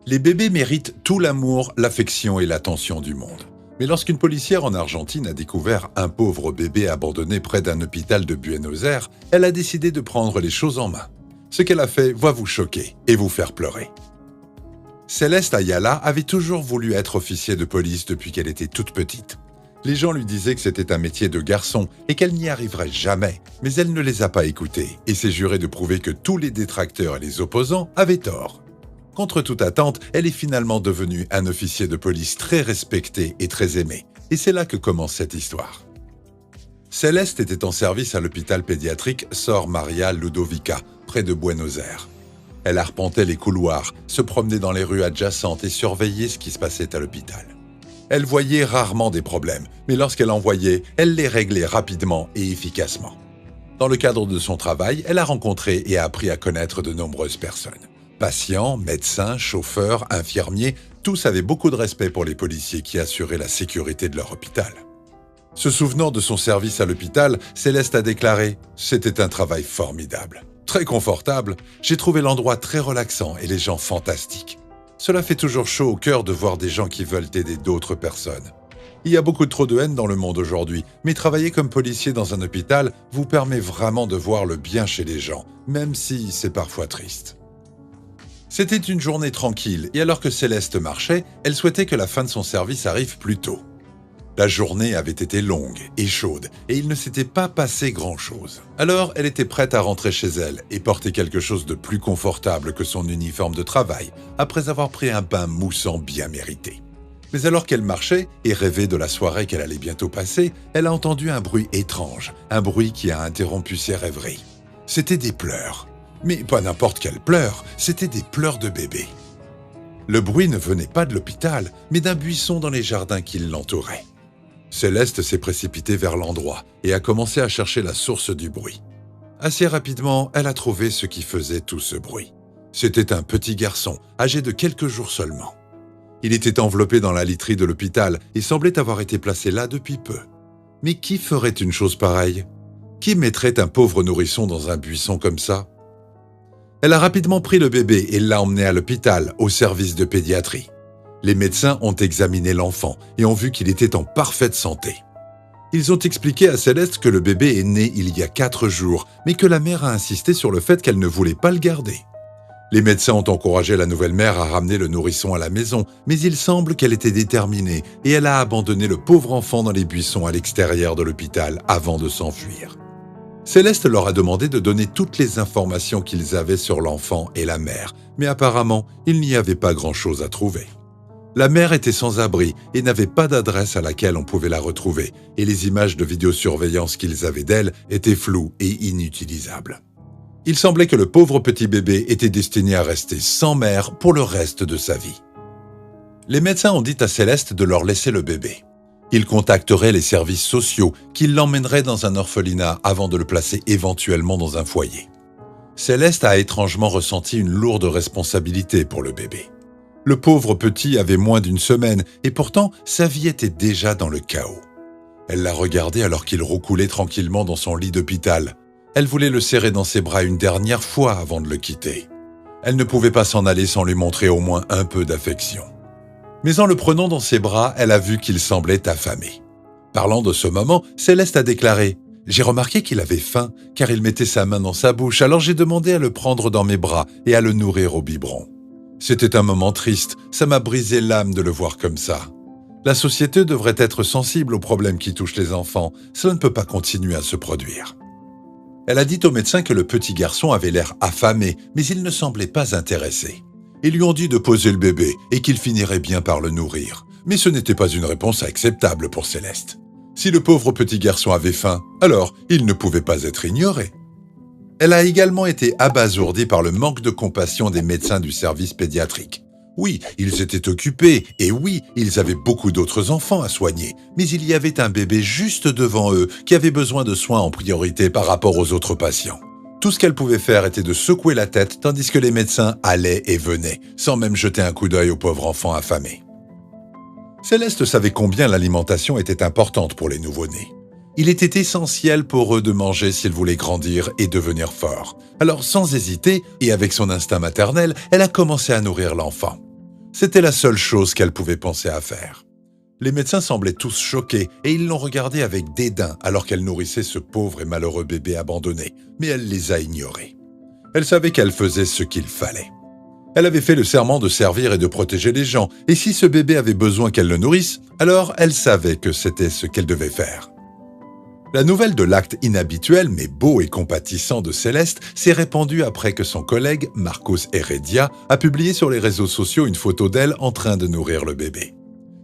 Les bébés méritent tout l'amour, l'affection et l'attention du monde. Mais lorsqu'une policière en Argentine a découvert un pauvre bébé abandonné près d'un hôpital de Buenos Aires, elle a décidé de prendre les choses en main. Ce qu'elle a fait va vous choquer et vous faire pleurer. Céleste Ayala avait toujours voulu être officier de police depuis qu'elle était toute petite. Les gens lui disaient que c'était un métier de garçon et qu'elle n'y arriverait jamais, mais elle ne les a pas écoutés et s'est jurée de prouver que tous les détracteurs et les opposants avaient tort. Contre toute attente, elle est finalement devenue un officier de police très respecté et très aimé. Et c'est là que commence cette histoire. Céleste était en service à l'hôpital pédiatrique Sor Maria Ludovica, près de Buenos Aires. Elle arpentait les couloirs, se promenait dans les rues adjacentes et surveillait ce qui se passait à l'hôpital. Elle voyait rarement des problèmes, mais lorsqu'elle en voyait, elle les réglait rapidement et efficacement. Dans le cadre de son travail, elle a rencontré et a appris à connaître de nombreuses personnes. Patients, médecins, chauffeurs, infirmiers, tous avaient beaucoup de respect pour les policiers qui assuraient la sécurité de leur hôpital. Se souvenant de son service à l'hôpital, Céleste a déclaré « C'était un travail formidable. Très confortable, j'ai trouvé l'endroit très relaxant et les gens fantastiques. Cela fait toujours chaud au cœur de voir des gens qui veulent aider d'autres personnes. Il y a beaucoup trop de haine dans le monde aujourd'hui, mais travailler comme policier dans un hôpital vous permet vraiment de voir le bien chez les gens, même si c'est parfois triste. » C'était une journée tranquille et alors que Céleste marchait, elle souhaitait que la fin de son service arrive plus tôt. La journée avait été longue et chaude et il ne s'était pas passé grand-chose. Alors elle était prête à rentrer chez elle et porter quelque chose de plus confortable que son uniforme de travail après avoir pris un bain moussant bien mérité. Mais alors qu'elle marchait et rêvait de la soirée qu'elle allait bientôt passer, elle a entendu un bruit étrange, un bruit qui a interrompu ses rêveries. C'était des pleurs. Mais pas n'importe quels pleurs, c'était des pleurs de bébé. Le bruit ne venait pas de l'hôpital, mais d'un buisson dans les jardins qui l'entouraient. Céleste s'est précipitée vers l'endroit et a commencé à chercher la source du bruit. Assez rapidement, elle a trouvé ce qui faisait tout ce bruit. C'était un petit garçon, âgé de quelques jours seulement. Il était enveloppé dans la literie de l'hôpital et semblait avoir été placé là depuis peu. Mais qui ferait une chose pareille? Qui mettrait un pauvre nourrisson dans un buisson comme ça? Elle a rapidement pris le bébé et l'a emmené à l'hôpital, au service de pédiatrie. Les médecins ont examiné l'enfant et ont vu qu'il était en parfaite santé. Ils ont expliqué à Céleste que le bébé est né il y a 4 jours, mais que la mère a insisté sur le fait qu'elle ne voulait pas le garder. Les médecins ont encouragé la nouvelle mère à ramener le nourrisson à la maison, mais il semble qu'elle était déterminée et elle a abandonné le pauvre enfant dans les buissons à l'extérieur de l'hôpital avant de s'enfuir. Céleste leur a demandé de donner toutes les informations qu'ils avaient sur l'enfant et la mère, mais apparemment, il n'y avait pas grand-chose à trouver. La mère était sans abri et n'avait pas d'adresse à laquelle on pouvait la retrouver, et les images de vidéosurveillance qu'ils avaient d'elle étaient floues et inutilisables. Il semblait que le pauvre petit bébé était destiné à rester sans mère pour le reste de sa vie. Les médecins ont dit à Céleste de leur laisser le bébé. Ils contacteraient les services sociaux qui l'emmèneraient dans un orphelinat avant de le placer éventuellement dans un foyer. Céleste a étrangement ressenti une lourde responsabilité pour le bébé. Le pauvre petit avait moins d'1 semaine et pourtant sa vie était déjà dans le chaos. Elle l'a regardé alors qu'il roucoulait tranquillement dans son lit d'hôpital. Elle voulait le serrer dans ses bras une dernière fois avant de le quitter. Elle ne pouvait pas s'en aller sans lui montrer au moins un peu d'affection. Mais en le prenant dans ses bras, elle a vu qu'il semblait affamé. Parlant de ce moment, Céleste a déclaré « J'ai remarqué qu'il avait faim, car il mettait sa main dans sa bouche, alors j'ai demandé à le prendre dans mes bras et à le nourrir au biberon. C'était un moment triste, ça m'a brisé l'âme de le voir comme ça. La société devrait être sensible aux problèmes qui touchent les enfants, cela ne peut pas continuer à se produire. » Elle a dit au médecin que le petit garçon avait l'air affamé, mais il ne semblait pas intéressé. Ils lui ont dit de poser le bébé et qu'il finirait bien par le nourrir. Mais ce n'était pas une réponse acceptable pour Céleste. Si le pauvre petit garçon avait faim, alors il ne pouvait pas être ignoré. Elle a également été abasourdie par le manque de compassion des médecins du service pédiatrique. Oui, ils étaient occupés, et oui, ils avaient beaucoup d'autres enfants à soigner, mais il y avait un bébé juste devant eux qui avait besoin de soins en priorité par rapport aux autres patients. Tout ce qu'elle pouvait faire était de secouer la tête tandis que les médecins allaient et venaient, sans même jeter un coup d'œil au pauvre enfant affamé. Céleste savait combien l'alimentation était importante pour les nouveau-nés. Il était essentiel pour eux de manger s'ils voulaient grandir et devenir forts. Alors sans hésiter, et avec son instinct maternel, elle a commencé à nourrir l'enfant. C'était la seule chose qu'elle pouvait penser à faire. Les médecins semblaient tous choqués et ils l'ont regardée avec dédain alors qu'elle nourrissait ce pauvre et malheureux bébé abandonné, mais elle les a ignorés. Elle savait qu'elle faisait ce qu'il fallait. Elle avait fait le serment de servir et de protéger les gens, et si ce bébé avait besoin qu'elle le nourrisse, alors elle savait que c'était ce qu'elle devait faire. La nouvelle de l'acte inhabituel mais beau et compatissant de Céleste s'est répandue après que son collègue, Marcos Heredia, a publié sur les réseaux sociaux une photo d'elle en train de nourrir le bébé.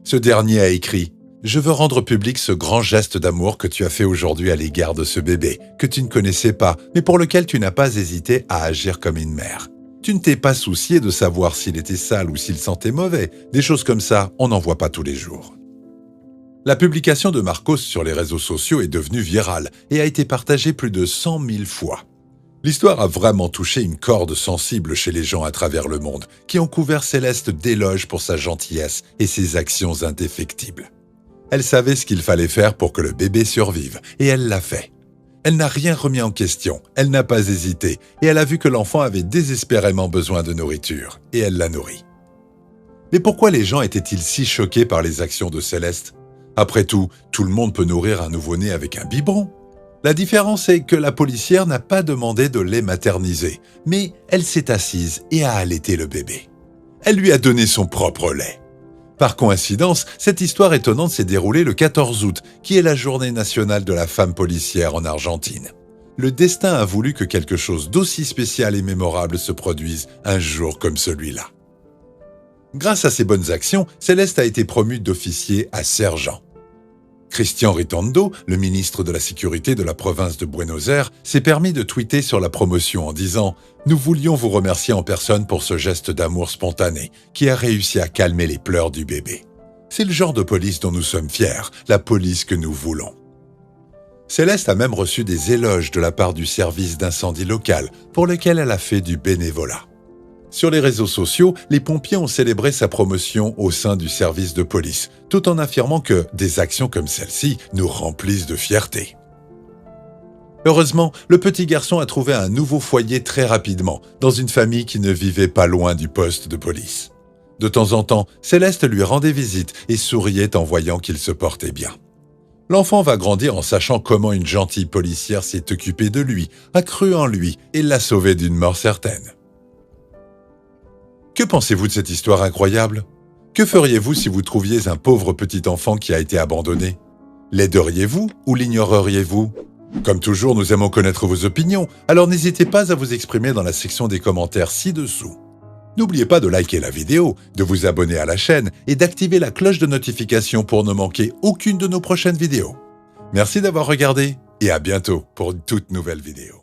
Ce dernier a écrit « Je veux rendre public ce grand geste d'amour que tu as fait aujourd'hui à l'égard de ce bébé, que tu ne connaissais pas, mais pour lequel tu n'as pas hésité à agir comme une mère. Tu ne t'es pas soucié de savoir s'il était sale ou s'il sentait mauvais. Des choses comme ça, on n'en voit pas tous les jours. » La publication de Marcos sur les réseaux sociaux est devenue virale et a été partagée plus de 100 000 fois. L'histoire a vraiment touché une corde sensible chez les gens à travers le monde, qui ont couvert Céleste d'éloges pour sa gentillesse et ses actions indéfectibles. Elle savait ce qu'il fallait faire pour que le bébé survive, et elle l'a fait. Elle n'a rien remis en question, elle n'a pas hésité, et elle a vu que l'enfant avait désespérément besoin de nourriture, et elle l'a nourri. Mais pourquoi les gens étaient-ils si choqués par les actions de Céleste ? Après tout le monde peut nourrir un nouveau-né avec un biberon. La différence est que la policière n'a pas demandé de lait maternisé, mais elle s'est assise et a allaité le bébé. Elle lui a donné son propre lait. Par coïncidence, cette histoire étonnante s'est déroulée le 14 août, qui est la journée nationale de la femme policière en Argentine. Le destin a voulu que quelque chose d'aussi spécial et mémorable se produise un jour comme celui-là. Grâce à ses bonnes actions, Céleste a été promue d'officier à sergent. Cristian Ritondo, le ministre de la Sécurité de la province de Buenos Aires, s'est permis de tweeter sur la promotion en disant « Nous voulions vous remercier en personne pour ce geste d'amour spontané qui a réussi à calmer les pleurs du bébé. C'est le genre de police dont nous sommes fiers, la police que nous voulons. » Céleste a même reçu des éloges de la part du service d'incendie local pour lequel elle a fait du bénévolat. Sur les réseaux sociaux, les pompiers ont célébré sa promotion au sein du service de police, tout en affirmant que des actions comme celle-ci nous remplissent de fierté. Heureusement, le petit garçon a trouvé un nouveau foyer très rapidement, dans une famille qui ne vivait pas loin du poste de police. De temps en temps, Céleste lui rendait visite et souriait en voyant qu'il se portait bien. L'enfant va grandir en sachant comment une gentille policière s'est occupée de lui, a cru en lui et l'a sauvé d'une mort certaine. Que pensez-vous de cette histoire incroyable ? Que feriez-vous si vous trouviez un pauvre petit enfant qui a été abandonné ? L'aideriez-vous ou l'ignoreriez-vous ? Comme toujours, nous aimons connaître vos opinions, alors n'hésitez pas à vous exprimer dans la section des commentaires ci-dessous. N'oubliez pas de liker la vidéo, de vous abonner à la chaîne et d'activer la cloche de notification pour ne manquer aucune de nos prochaines vidéos. Merci d'avoir regardé et à bientôt pour une toute nouvelle vidéo.